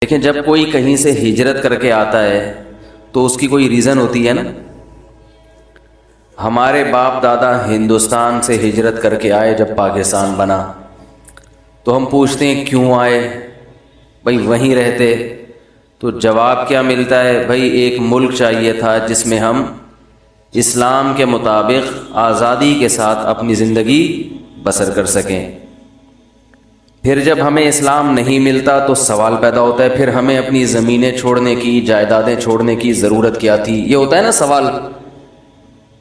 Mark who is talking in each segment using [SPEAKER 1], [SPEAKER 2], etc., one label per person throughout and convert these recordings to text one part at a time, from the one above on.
[SPEAKER 1] دیکھیں جب کوئی کہیں سے ہجرت کر کے آتا ہے تو اس کی کوئی ریزن ہوتی ہے نا. ہمارے باپ دادا ہندوستان سے ہجرت کر کے آئے جب پاکستان بنا تو ہم پوچھتے ہیں کیوں آئے بھائی وہیں رہتے. تو جواب کیا ملتا ہے؟ بھائی ایک ملک چاہیے تھا جس میں ہم اسلام کے مطابق آزادی کے ساتھ اپنی زندگی بسر کر سکیں. پھر جب ہمیں اسلام نہیں ملتا تو سوال پیدا ہوتا ہے پھر ہمیں اپنی زمینیں چھوڑنے کی، جائیدادیں چھوڑنے کی ضرورت کیا تھی؟ یہ ہوتا ہے نا سوال.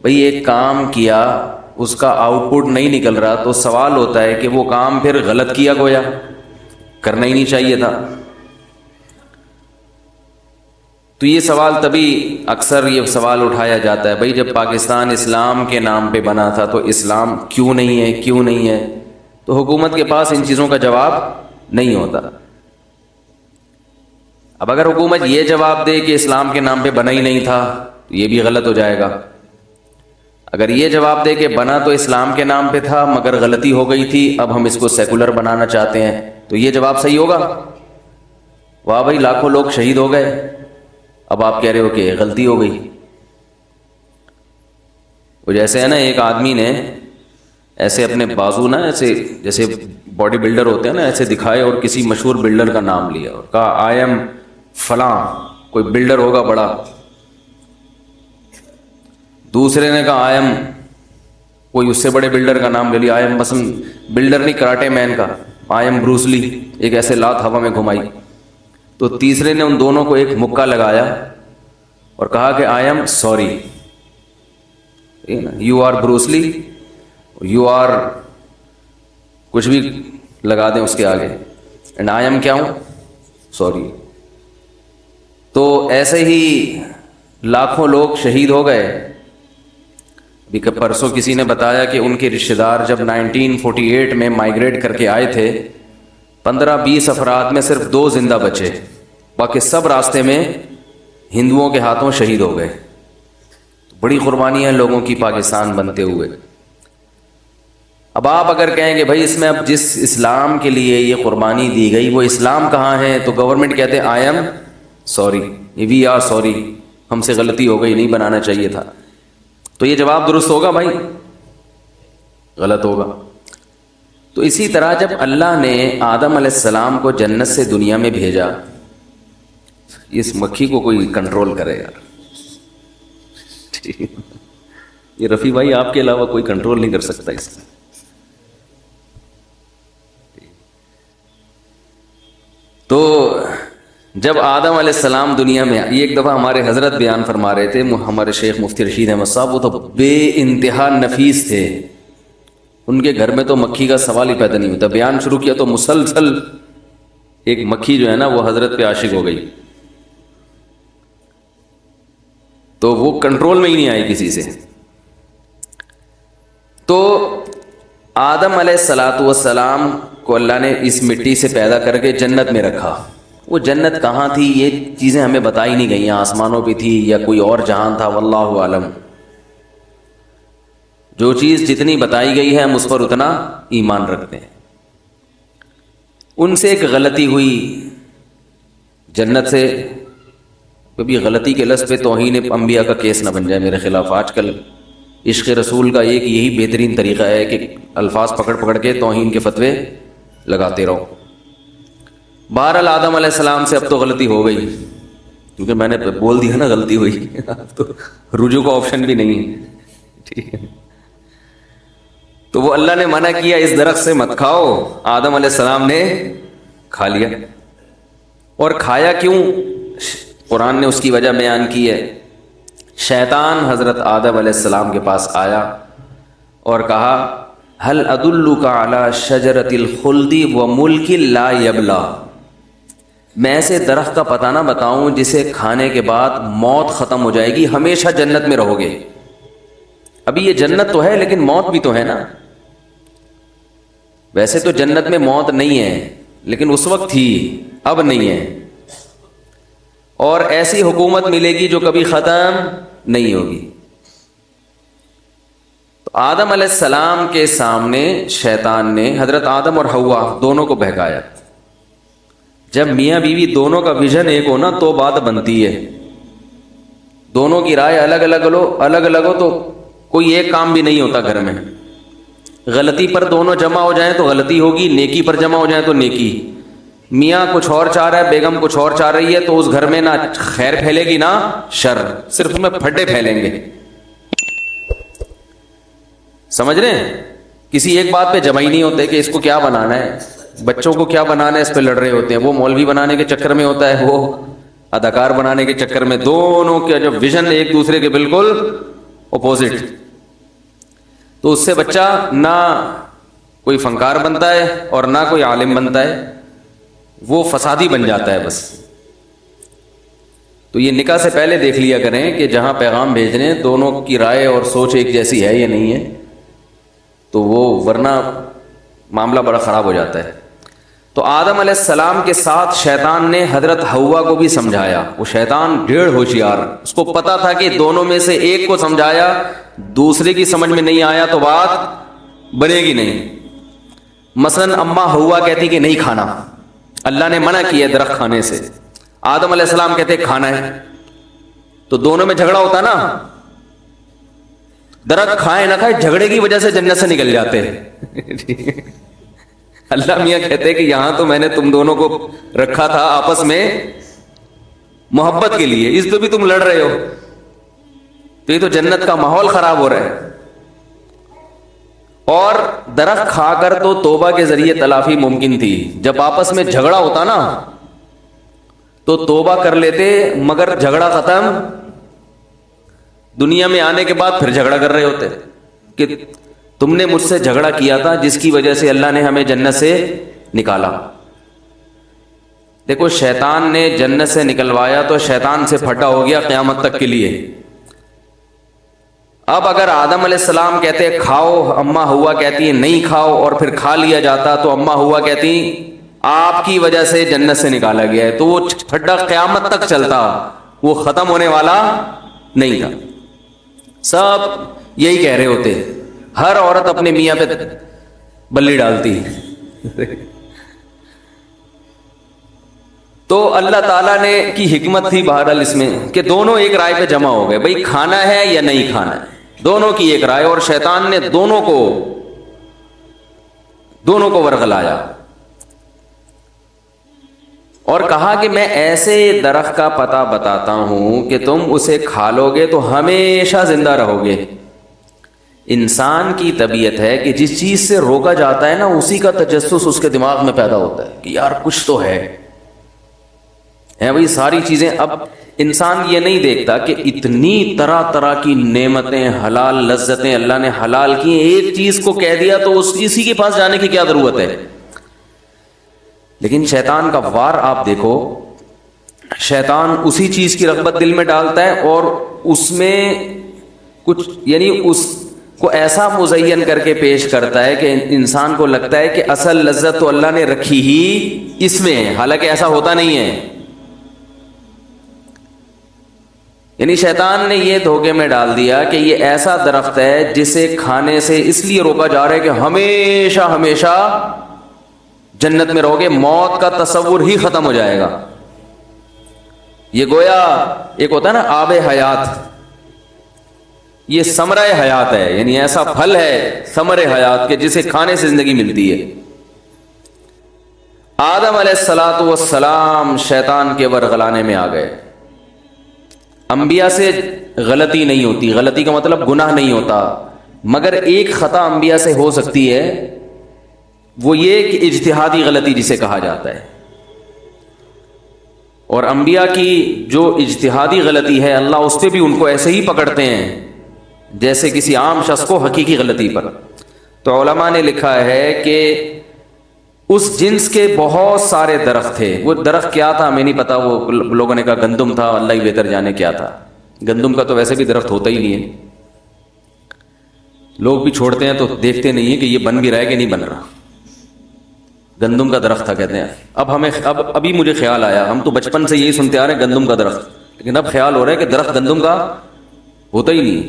[SPEAKER 1] بھئی ایک کام کیا اس کا آؤٹ پٹ نہیں نکل رہا تو سوال ہوتا ہے کہ وہ کام پھر غلط کیا گویا، کرنا ہی نہیں چاہیے تھا. تو یہ سوال تبھی اکثر یہ سوال اٹھایا جاتا ہے بھئی جب پاکستان اسلام کے نام پہ بنا تھا تو اسلام کیوں نہیں ہے، کیوں نہیں ہے؟ تو حکومت کے پاس ان چیزوں کا جواب نہیں ہوتا. اب اگر حکومت یہ جواب دے کہ اسلام کے نام پہ بنا ہی نہیں تھا تو یہ بھی غلط ہو جائے گا. اگر یہ جواب دے کہ بنا تو اسلام کے نام پہ تھا مگر غلطی ہو گئی تھی، اب ہم اس کو سیکولر بنانا چاہتے ہیں، تو یہ جواب صحیح ہوگا. واہ بھائی لاکھوں لوگ شہید ہو گئے، اب آپ کہہ رہے ہو کہ غلطی ہو گئی. وہ جیسے ہے نا ایک آدمی نے ایسے اپنے بازو نا ایسے جیسے باڈی بلڈر ہوتے ہیں نا ایسے دکھائے اور کسی مشہور بلڈر کا نام لیا اور کہا آئی ایم فلاں، کوئی بلڈر ہوگا بڑا. دوسرے نے کہا آئی ایم، کوئی اس سے بڑے بلڈر کا نام لے لیا، آئی ایم مثلا بلڈر نہیں کراٹے مین کا، آئی ایم بروس لی، ایک ایسے لات ہوا میں گھمائی. تو تیسرے نے ان دونوں کو ایک مکہ لگایا اور کہا کہ I am sorry, you are Bruce Lee, you are کچھ بھی لگا دیں اس کے آگے، اینڈ آئی ایم کیا ہوں؟ سوری. تو ایسے ہی لاکھوں لوگ شہید ہو گئے. ابھی پرسوں کسی نے بتایا کہ ان کے رشتہ دار جب 1948 میں مائیگریٹ کر کے آئے تھے 15-20 افراد میں صرف 2 زندہ بچے، باقی سب راستے میں ہندوؤں کے ہاتھوں شہید ہو گئے. بڑی قربانی ہے لوگوں کی پاکستان بنتے ہوئے. اب آپ اگر کہیں گے بھائی اس میں اب جس اسلام کے لیے یہ قربانی دی گئی وہ اسلام کہاں ہے، تو گورنمنٹ کہتے ہیں I am sorry, we are sorry, ہم سے غلطی ہو گئی، نہیں بنانا چاہیے تھا. تو یہ جواب درست ہوگا بھائی؟ غلط ہوگا. تو اسی طرح جب اللہ نے آدم علیہ السلام کو جنت سے دنیا میں بھیجا، اس مکھی کو کوئی کنٹرول کرے یار. یہ رفیع بھائی آپ کے علاوہ کوئی کنٹرول نہیں کر سکتا اس کا. تو جب آدم علیہ السلام دنیا میں یہ ایک دفعہ ہمارے حضرت بیان فرما رہے تھے، ہمارے شیخ مفتی رشید احمد صاحب، وہ تو بے انتہا نفیس تھے، ان کے گھر میں تو مکھی کا سوال ہی پیدا نہیں ہوتا. بیان شروع کیا تو مسلسل ایک مکھی جو ہے نا وہ حضرت پہ عاشق ہو گئی، تو وہ کنٹرول میں ہی نہیں آئی کسی سے. تو آدم علیہ السلام کو اللہ نے اس مٹی سے پیدا کر کے جنت میں رکھا. وہ جنت کہاں تھی یہ چیزیں ہمیں بتائی نہیں گئی، آسمانوں پہ تھی یا کوئی اور جہان تھا، واللہ عالم. جو چیز جتنی بتائی گئی ہے ہم اس پر اتنا ایمان رکھتے ہیں. ان سے ایک غلطی ہوئی جنت سے، کبھی غلطی کے لفظ پہ توہین انبیاء کا کیس نہ بن جائے میرے خلاف. آج کل عشق رسول کا ایک یہی بہترین طریقہ ہے کہ الفاظ پکڑ پکڑ کے توہین کے فتوے لگاتے رہو. بہرحال آدم علیہ السلام سے اب تو غلطی ہو گئی، کیونکہ میں نے بول دیا نا غلطی ہوئی، اب تو رجوع کا آپشن بھی نہیں ہے. ٹھیک ہے، تو وہ اللہ نے منع کیا اس درخت سے مت کھاؤ، آدم علیہ السلام نے کھا لیا. اور کھایا کیوں؟ قرآن نے اس کی وجہ بیان کی ہے. شیطان حضرت آدم علیہ السلام کے پاس آیا اور کہا هل ادلک علی شجرۃ الخلد وملک لا یبلی، میں ایسے درخت کا پتہ نہ بتاؤں جسے کھانے کے بعد موت ختم ہو جائے گی، ہمیشہ جنت میں رہو گے. ابھی یہ جنت تو ہے لیکن موت بھی تو ہے نا. ویسے تو جنت میں موت نہیں ہے لیکن اس وقت تھی، اب نہیں ہے. اور ایسی حکومت ملے گی جو کبھی ختم نہیں ہوگی. تو آدم علیہ السلام کے سامنے شیطان نے حضرت آدم اور حوا دونوں کو بہکایا. جب میاں بیوی دونوں کا ویژن ایک ہو نا تو بات بنتی ہے. دونوں کی رائے الگ الگ ہو تو کوئی ایک کام بھی نہیں ہوتا گھر میں. غلطی پر دونوں جمع ہو جائیں تو غلطی ہوگی, نیکی پر جمع ہو جائیں تو نیکی. میاں کچھ اور چاہ رہا ہے, بیگم کچھ اور چاہ رہی ہے, تو اس گھر میں نہ خیر پھیلے گی نہ شر, صرف اس میں پھڈے پھیلیں گے. سمجھ رہے ہیں؟ کسی ایک بات پہ جمع ہی نہیں ہوتے کہ اس کو کیا بنانا ہے, بچوں کو کیا بنانا ہے, اس پہ لڑ رہے ہوتے ہیں. وہ مولوی بنانے کے چکر میں ہوتا ہے, وہ اداکار بنانے کے چکر میں. دونوں کے جو ویژن ایک دوسرے کے بالکل اپوزٹ. تو اس سے بچہ نہ کوئی فنکار بنتا ہے اور نہ کوئی عالم بنتا ہے, وہ فسادی بن جاتا ہے بس. تو یہ نکاح سے پہلے دیکھ لیا کریں کہ جہاں پیغام بھیج رہے ہیں دونوں کی رائے اور سوچ ایک جیسی ہے یا نہیں ہے, تو وہ ورنہ معاملہ بڑا خراب ہو جاتا ہے. تو آدم علیہ السلام کے ساتھ شیطان نے حضرت حوا کو بھی سمجھایا. وہ شیطان ڈیڑھ ہوشیار, اس کو پتا تھا کہ دونوں میں سے ایک کو سمجھایا, دوسرے کی سمجھ میں نہیں آیا تو بات بنے گی نہیں. مثلا اماں حوا کہتی کہ نہیں کھانا, اللہ نے منع کیا درخت کھانے سے. آدم علیہ السلام کہتے کھانا ہے, تو دونوں میں جھگڑا ہوتا نا. درخت کھائے نہ کھائے جھگڑے کی وجہ سے جنت سے نکل جاتے ہیں. اللہ میاں کہتے کہ یہاں تو میں نے تم دونوں کو رکھا تھا آپس میں محبت کے لیے, اس پہ بھی تم لڑ رہے ہو, تو یہ تو جنت کا ماحول خراب ہو رہا ہے. اور درخت کھا کر تو توبہ کے ذریعے تلافی ممکن تھی. جب آپس میں جھگڑا ہوتا نا تو توبہ کر لیتے, مگر جھگڑا ختم, دنیا میں آنے کے بعد پھر جھگڑا کر رہے ہوتے کہ تم نے مجھ سے جھگڑا کیا تھا جس کی وجہ سے اللہ نے ہمیں جنت سے نکالا. دیکھو شیطان نے جنت سے نکلوایا تو شیطان سے پھٹا ہو گیا قیامت تک کے لیے. اب اگر آدم علیہ السلام کہتے کھاؤ, اماں ہوا کہتی ہے نہیں کھاؤ, اور پھر کھا لیا جاتا تو اماں ہوا کہتی آپ کی وجہ سے جنت سے نکالا گیا ہے, تو وہ پھڈا قیامت تک چلتا, وہ ختم ہونے والا نہیں تھا. سب یہی کہہ رہے ہوتے, ہر عورت اپنے میاں پہ بلی ڈالتی. تو اللہ تعالیٰ نے کی حکمت تھی بہرحال اس میں کہ دونوں ایک رائے پہ جمع ہو گئے, بھائی کھانا ہے یا نہیں کھانا ہے, دونوں کی ایک رائے. اور شیطان نے دونوں کو ورغلایا اور کہا کہ میں ایسے درخت کا پتہ بتاتا ہوں کہ تم اسے کھا لو گے تو ہمیشہ زندہ رہو گے. انسان کی طبیعت ہے کہ جس چیز سے روکا جاتا ہے نا اسی کا تجسس اس کے دماغ میں پیدا ہوتا ہے کہ یار کچھ تو ہے وہی ساری چیزیں. اب انسان یہ نہیں دیکھتا کہ اتنی طرح طرح کی نعمتیں, حلال لذتیں اللہ نے حلال کی, ایک چیز کو کہہ دیا تو اسی کے پاس جانے کی کیا ضرورت ہے. لیکن شیطان کا وار آپ دیکھو, شیطان اسی چیز کی رغبت دل میں ڈالتا ہے اور اس میں کچھ یعنی اس کو ایسا مزین کر کے پیش کرتا ہے کہ انسان کو لگتا ہے کہ اصل لذت تو اللہ نے رکھی ہی اس میں ہے, حالانکہ ایسا ہوتا نہیں ہے. یعنی شیطان نے یہ دھوکے میں ڈال دیا کہ یہ ایسا درخت ہے جسے کھانے سے اس لیے روکا جا رہا ہے کہ ہمیشہ ہمیشہ جنت میں رہو گے, موت کا تصور ہی ختم ہو جائے گا. یہ گویا ایک ہوتا ہے نا آب حیات, یہ ثمرہ حیات ہے, یعنی ایسا پھل ہے ثمر حیات کے جسے کھانے سے زندگی ملتی ہے. آدم علیہ السلام شیطان کے ورغلانے میں آ گئے. انبیاء سے غلطی نہیں ہوتی, غلطی کا مطلب گناہ نہیں ہوتا, مگر ایک خطا انبیاء سے ہو سکتی ہے, وہ یہ کہ اجتہادی غلطی جسے کہا جاتا ہے. اور انبیاء کی جو اجتہادی غلطی ہے اللہ اس پہ بھی ان کو ایسے ہی پکڑتے ہیں جیسے کسی عام شخص کو حقیقی غلطی پر. تو علماء نے لکھا ہے کہ اس جنس کے بہت سارے درخت تھے. وہ درخت کیا تھا ہمیں نہیں پتا, وہ لوگوں نے کہا گندم تھا, اللہ ہی بہتر جانے کیا تھا. گندم کا تو ویسے بھی درخت ہوتا ہی نہیں ہے, لوگ بھی چھوڑتے ہیں تو دیکھتے نہیں ہیں کہ یہ بن بھی رہا ہے کہ نہیں بن رہا. گندم کا درخت تھا کہتے ہیں. ابھی مجھے خیال آیا, ہم تو بچپن سے یہی سنتے آ رہے ہیں گندم کا درخت, لیکن اب خیال ہو رہا ہے کہ درخت گندم کا ہوتا ہی نہیں.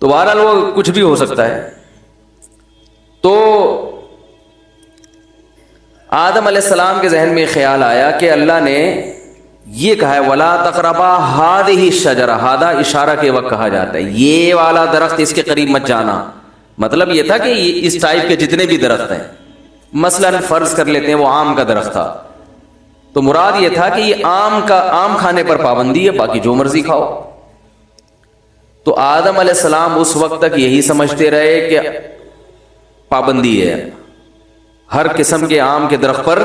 [SPEAKER 1] تو بہرحال وہ کچھ بھی ہو سکتا ہے. تو آدم علیہ السلام کے ذہن میں خیال آیا کہ اللہ نے یہ کہا ہے ولا تقربا ہذہ الشجرہ، ہادہ اشارہ کے وقت کہا جاتا ہے یہ والا درخت اس کے قریب مت جانا. مطلب یہ تھا کہ یہ اس ٹائپ کے جتنے بھی درخت ہیں، مثلا فرض کر لیتے ہیں وہ آم کا درخت تھا، تو مراد یہ تھا کہ یہ آم کھانے پر پابندی ہے، باقی جو مرضی کھاؤ. تو آدم علیہ السلام اس وقت تک یہی سمجھتے رہے کہ پابندی ہے، ہر قسم کے آم کے درخت پر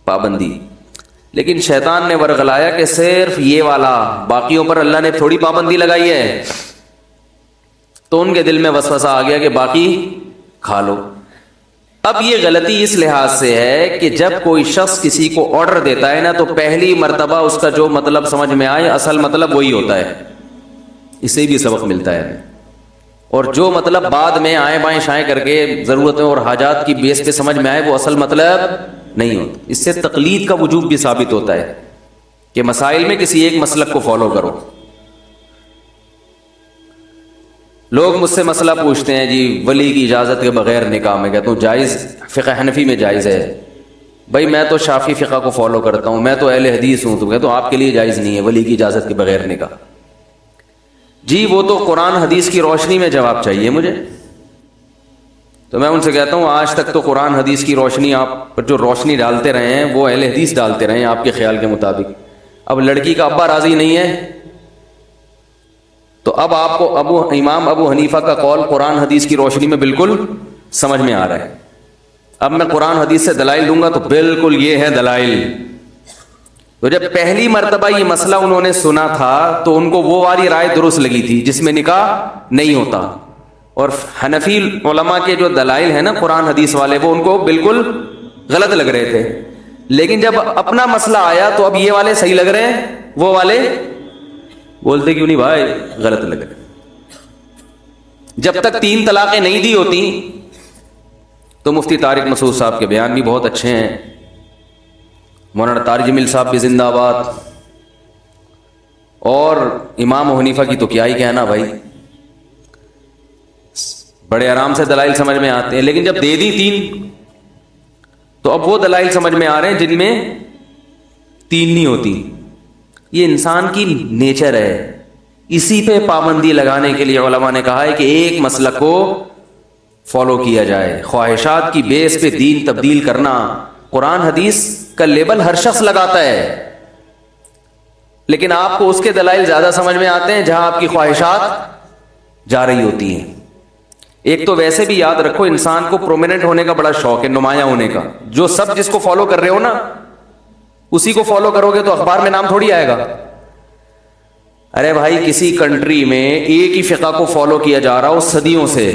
[SPEAKER 1] پابندی. لیکن شیطان نے ورغلایا کہ صرف یہ والا، باقیوں پر اللہ نے تھوڑی پابندی لگائی ہے. تو ان کے دل میں وسوسہ آ گیا کہ باقی کھا لو. اب یہ غلطی اس لحاظ سے ہے کہ جب کوئی شخص کسی کو آرڈر دیتا ہے نا، تو پہلی مرتبہ اس کا جو مطلب سمجھ میں آئے اصل مطلب وہی ہوتا ہے، اسے بھی سبق ملتا ہے. اور جو مطلب بعد میں آئیں بائیں شائیں کر کے ضرورتیں اور حاجات کی بیس پہ سمجھ میں آئے وہ اصل مطلب نہیں ہوتا. اس سے تقلید کا وجوب بھی ثابت ہوتا ہے کہ مسائل میں کسی ایک مسلک کو فالو کرو. لوگ مجھ سے مسئلہ پوچھتے ہیں جی ولی کی اجازت کے بغیر نکاح، میں کہتا ہوں جائز، فقہ حنفی میں جائز ہے. بھائی میں تو شافعی فقہ کو فالو کرتا ہوں، میں تو اہل حدیث ہوں، تو کہتا ہوں آپ کے لیے جائز نہیں ہے ولی کی اجازت کے بغیر نکاح. جی وہ تو قرآن حدیث کی روشنی میں جواب چاہیے مجھے. تو میں ان سے کہتا ہوں آج تک تو قرآن حدیث کی روشنی آپ پر جو روشنی ڈالتے رہے ہیں وہ اہل حدیث ڈالتے رہے ہیں آپ کے خیال کے مطابق. اب لڑکی کا ابا راضی نہیں ہے تو اب آپ کو امام ابو حنیفہ کا قول قرآن حدیث کی روشنی میں بالکل سمجھ میں آ رہا ہے. اب میں قرآن حدیث سے دلائل دوں گا تو بالکل یہ ہے دلائل. تو جب پہلی مرتبہ یہ مسئلہ انہوں نے سنا تھا تو ان کو وہ والی رائے درست لگی تھی جس میں نکاح نہیں ہوتا. اور حنفی علماء کے جو دلائل ہیں نا قرآن حدیث والے، وہ ان کو بالکل غلط لگ رہے تھے. لیکن جب اپنا مسئلہ آیا تو اب یہ والے صحیح لگ رہے ہیں، وہ والے بولتے کیوں نہیں بھائی غلط لگ رہے. جب تک 3 طلاقیں نہیں دی ہوتی تو مفتی طارق مسعود صاحب کے بیان بھی بہت اچھے ہیں، مولانا طارق جمیل صاحب بھی زندہ باد، اور امام حنیفہ کی تو کیا ہی کہنا بھائی، بڑے آرام سے دلائل سمجھ میں آتے ہیں. لیکن جب دے دی 3 تو اب وہ دلائل سمجھ میں آ رہے ہیں جن میں 3 نہیں ہوتی. یہ انسان کی نیچر ہے. اسی پہ پابندی لگانے کے لیے علماء نے کہا ہے کہ ایک مسلک کو فالو کیا جائے. خواہشات کی بیس پہ دین تبدیل کرنا، قرآن حدیث کا لیبل ہر شخص لگاتا ہے، لیکن آپ کو اس کے دلائل زیادہ سمجھ میں آتے ہیں جہاں آپ کی خواہشات جا رہی ہوتی ہیں. ایک تو ویسے بھی یاد رکھو انسان کو پرومیننٹ ہونے کا بڑا شوق ہے، نمایاں ہونے کا. جو سب جس کو فالو کر رہے ہو نا اسی کو فالو کرو گے تو اخبار میں نام تھوڑی آئے گا. ارے بھائی کسی کنٹری میں ایک ہی فقہ کو فالو کیا جا رہا ہو صدیوں سے،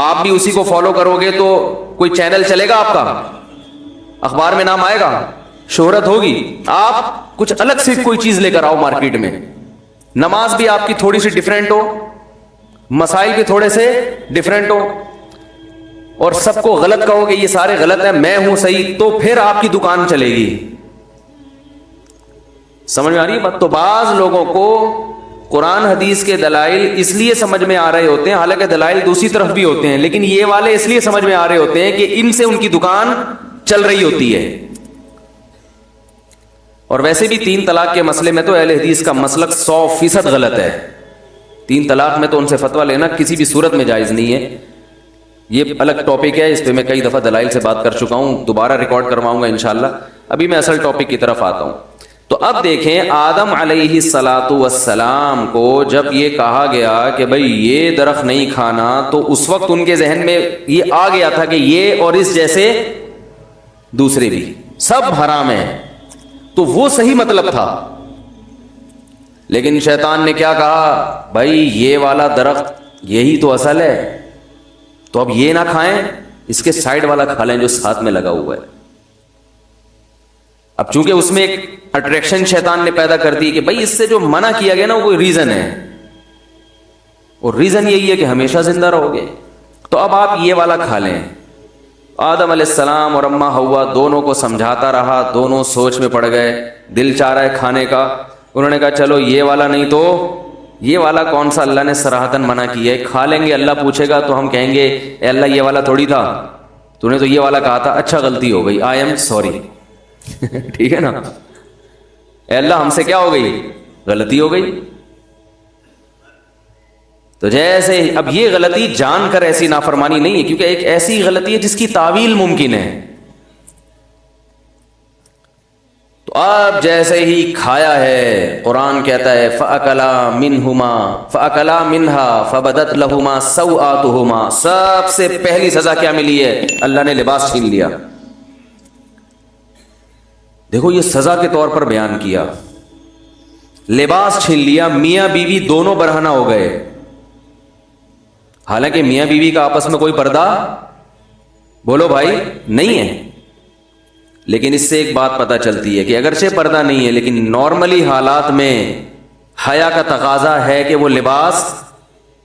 [SPEAKER 1] آپ بھی اسی کو فالو کرو گے تو کوئی چینل چلے گا آپ کا، اخبار میں نام آئے گا، شہرت ہوگی. آپ کچھ الگ سے کوئی چیز لے کر آؤ مارکیٹ میں، نماز بھی آپ کی تھوڑی سی ڈیفرنٹ ہو، مسائل بھی تھوڑے سے ڈیفرنٹ ہو، اور سب کو غلط کہو کہ یہ سارے غلط ہیں میں ہوں صحیح، تو پھر آپ کی دکان چلے گی. سمجھ میں آ رہی ہے بات؟ تو بعض لوگوں کو قرآن حدیث کے دلائل اس لیے سمجھ میں آ رہے ہوتے ہیں، حالانکہ دلائل دوسری طرف بھی ہوتے ہیں، لیکن یہ والے اس لیے سمجھ میں آ رہے ہوتے ہیں کہ ان سے ان کی دکان چل رہی ہوتی ہے. اور ویسے بھی 3 طلاق کے مسئلے میں تو اہل حدیث کا مسلک 100% غلط ہے. 3 طلاق میں تو ان سے فتویٰ لینا کسی بھی صورت میں جائز نہیں ہے. یہ الگ ٹاپک ہے، اس پہ میں کئی دفعہ دلائل سے بات کر چکا ہوں، دوبارہ ریکارڈ کرواؤں گا انشاءاللہ. ابھی میں اصل ٹاپک کی طرف آتا ہوں. تو اب دیکھیں آدم علیہ الصلاۃ والسلام کو جب یہ کہا گیا کہ بھئی یہ درخت نہیں کھانا، تو اس وقت ان کے ذہن میں یہ آ گیا تھا کہ یہ اور اس جیسے دوسرے بھی سب حرام ہیں. تو وہ صحیح مطلب تھا. لیکن شیطان نے کیا کہا، بھائی یہ والا درخت یہی تو اصل ہے، تو اب یہ نہ کھائیں، اس کے سائیڈ والا کھا لیں جو ساتھ میں لگا ہوا ہے. اب چونکہ اس میں ایک اٹریکشن شیطان نے پیدا کر دی کہ بھائی اس سے جو منع کیا گیا نا وہ ریزن ہے، اور ریزن یہی ہے کہ ہمیشہ زندہ رہو گے، تو اب آپ یہ والا کھا لیں. آدم علیہ السلام اور اماں حوا دونوں کو سمجھاتا رہا، دونوں سوچ میں پڑ گئے، دل چاہ رہا ہے کھانے کا. انہوں نے کہا چلو یہ والا نہیں تو یہ والا کون سا اللہ نے صراحتاً منع کیا ہے، کھا لیں گے، اللہ پوچھے گا تو ہم کہیں گے اے اللہ یہ والا تھوڑی تھا، تو نے تو یہ والا کہا تھا, اچھا غلطی ہو گئی, آئی ایم سوری. ٹھیک ہے نا, اے اللہ ہم سے کیا ہو گئی, غلطی ہو گئی. تو جیسے اب یہ غلطی جان کر ایسی نافرمانی نہیں ہے, کیونکہ ایک ایسی غلطی ہے جس کی تعویل ممکن ہے. تو اب جیسے ہی کھایا ہے, قرآن کہتا ہے فَأَكَلَا مِنْهَا فَبَدَتْ لَهُمَا سَوْآتُهُمَا, سب سے پہلی سزا کیا ملی ہے, اللہ نے لباس چھین لیا. دیکھو یہ سزا کے طور پر بیان کیا, لباس چھین لیا. میاں بیوی دونوں برہنہ ہو گئے, حالانکہ میاں بیوی کا آپس میں کوئی پردہ بولو بھائی نہیں ہے, لیکن اس سے ایک بات پتہ چلتی ہے کہ اگرچہ پردہ نہیں ہے لیکن نارملی حالات میں حیا کا تقاضا ہے کہ وہ لباس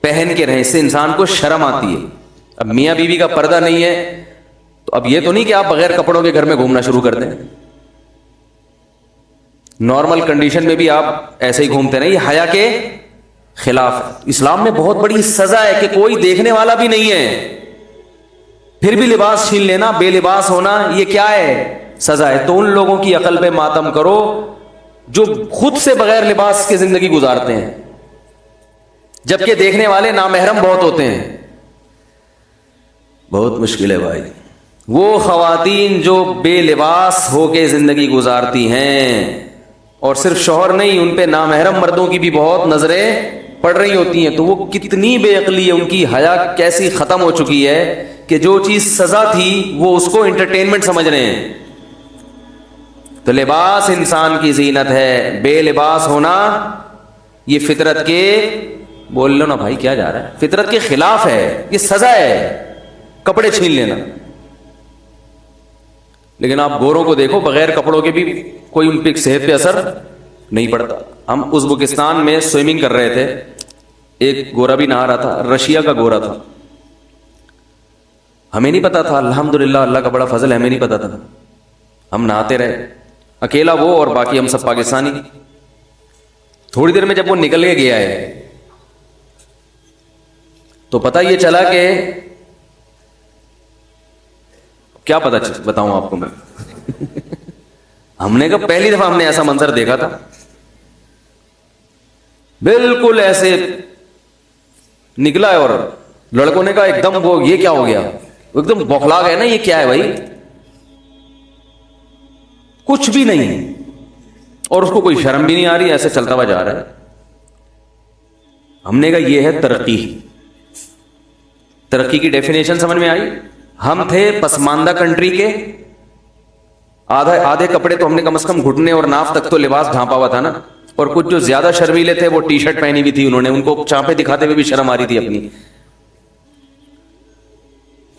[SPEAKER 1] پہن کے رہیں, اس سے انسان کو شرم آتی ہے. اب میاں بیوی کا پردہ نہیں ہے تو اب یہ تو نہیں کہ آپ بغیر کپڑوں کے گھر میں گھومنا شروع کر دیں, نارمل کنڈیشن میں بھی آپ ایسے ہی گھومتے رہیں, یہ حیا کے خلاف. اسلام میں بہت بڑی سزا ہے کہ کوئی دیکھنے والا بھی نہیں ہے پھر بھی لباس چھین لینا, بے لباس ہونا, یہ کیا ہے, سزا ہے. تو ان لوگوں کی عقل پہ ماتم کرو جو خود سے بغیر لباس کے زندگی گزارتے ہیں, جبکہ دیکھنے والے نامحرم بہت ہوتے ہیں. بہت مشکل ہے بھائی. وہ خواتین جو بے لباس ہو کے زندگی گزارتی ہیں, اور صرف شوہر نہیں, ان پہ نامحرم مردوں کی بھی بہت نظریں پڑ رہی ہوتی ہیں, تو وہ کتنی بے عقلی ہے, ان کی حیا کیسی ختم ہو چکی ہے کہ جو چیز سزا تھی وہ اس کو انٹرٹینمنٹ سمجھ رہے ہیں. تو لباس انسان کی زینت ہے, بے لباس ہونا یہ فطرت کے, بول لو نا بھائی کیا جا رہا ہے, فطرت کے خلاف ہے, یہ سزا ہے کپڑے چھین لینا. لیکن آپ گوروں کو دیکھو بغیر کپڑوں کے بھی کوئی ان پہ صحت پہ اثر نہیں پڑتا. ہم ازبکستان میں سوئمنگ کر رہے تھے, ایک گورا بھی نہا رہا تھا, رشیا کا گورا تھا, ہمیں نہیں پتا تھا, الحمدللہ اللہ کا بڑا فضل ہے, ہمیں نہیں پتا تھا, ہم نہاتے رہے, اکیلا وہ اور باقی ہم سب پاکستانی. تھوڑی دیر میں جب وہ نکل کے گیا ہے تو پتہ یہ چلا کہ کیا پتا بتاؤں آپ کو میں, ہم نے کہا پہلی دفعہ ہم نے ایسا منظر دیکھا تھا, بالکل ایسے نکلا ہے, اور لڑکوں نے کہا ایک دم وہ یہ کیا ہو گیا, ایک دم بوکھلا گئے نا, یہ کیا ہے بھائی, کچھ بھی نہیں, اور اس کو کوئی شرم بھی نہیں آ رہی, ایسے چلتا ہوا جا رہا ہے. ہم نے کہا یہ ہے ترقی. ترقی کی ڈیفینیشن سمجھ میں آئی. ہم تھے پسماندہ کنٹری کے, آدھے کپڑے تو ہم نے کم از کم گھٹنے اور ناف تک تو لباس ڈھانپا ہوا تھا نا, اور کچھ جو زیادہ شرمیلے تھے وہ ٹی شرٹ پہنی ہوئی تھی انہوں نے, ان کو چانپے دکھاتے ہوئے بھی شرم آ رہی تھی اپنی.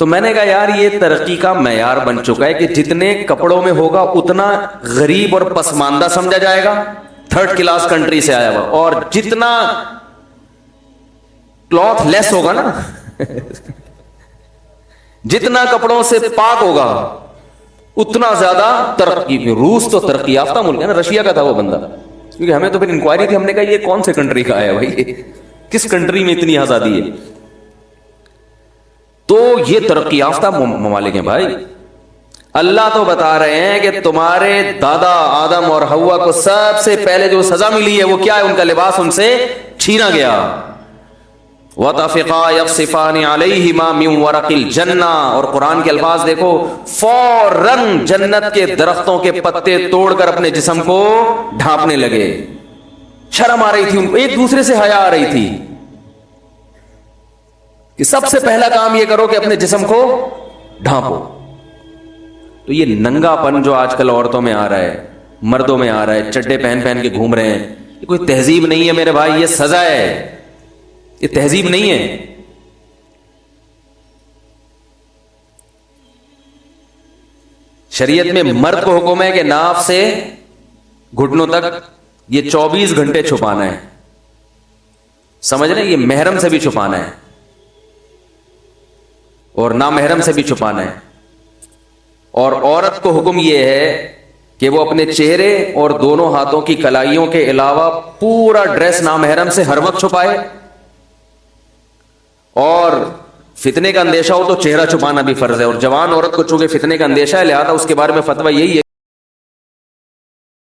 [SPEAKER 1] تو میں نے کہا یار یہ ترقی کا معیار بن چکا ہے کہ جتنے کپڑوں میں ہوگا اتنا غریب اور پسماندہ سمجھا جائے گا, تھرڈ کلاس کنٹری سے آیا ہوا, اور جتنا کلوتھ لیس ہوگا نا جتنا کپڑوں سے پاک ہوگا اتنا زیادہ ترقی. روس تو ترقی یافتہ ملک ہے نا, رشیا کا تھا وہ بندہ, کیونکہ ہمیں تو پھر انکوائری تھی, ہم نے کہا یہ کون سے کنٹری کا آیا بھائی, کس کنٹری میں اتنی آزادی ہے. تو یہ ترقی یافتہ ممالک ہیں بھائی. اللہ تو بتا رہے ہیں کہ تمہارے دادا آدم اور حوا کو سب سے پہلے جو سزا ملی ہے وہ کیا ہے, ان کا لباس ان سے چھینا گیا. وَطَفِقَا يَخْصِفَانِ عَلَيْهِمَا مِنْ وَرَقِ الْجَنَّةِ, اور قرآن کے الفاظ دیکھو, فوراً جنت کے درختوں کے پتے توڑ کر اپنے جسم کو ڈھانپنے لگے. شرم آ رہی تھی ان کو, ایک دوسرے سے حیا آ رہی تھی کہ سب سے پہلا کام یہ کرو کہ اپنے جسم کو ڈھانپو. تو یہ ننگا پن جو آج کل عورتوں میں آ رہا ہے, مردوں میں آ رہا ہے, چڈے پہن پہن کے گھوم رہے ہیں, یہ کوئی تہذیب نہیں ہے میرے بھائی, یہ سزا ہے, یہ تہذیب نہیں ہے. شریعت میں مرد کو حکم ہے کہ ناف سے گھٹنوں تک یہ 24 گھنٹے چھپانا ہے, سمجھ رہے ہیں, یہ محرم سے بھی چھپانا ہے اور نامحرم سے بھی چھپانا ہے. اور عورت کو حکم یہ ہے کہ وہ اپنے چہرے اور دونوں ہاتھوں کی کلائیوں کے علاوہ پورا ڈریس نامحرم سے ہر وقت چھپائے, اور فتنے کا اندیشہ ہو تو چہرہ چھپانا بھی فرض ہے، اور جوان عورت کو چونکہ فتنے کا اندیشہ ہے لہذا اس کے بارے میں فتویٰ یہی ہے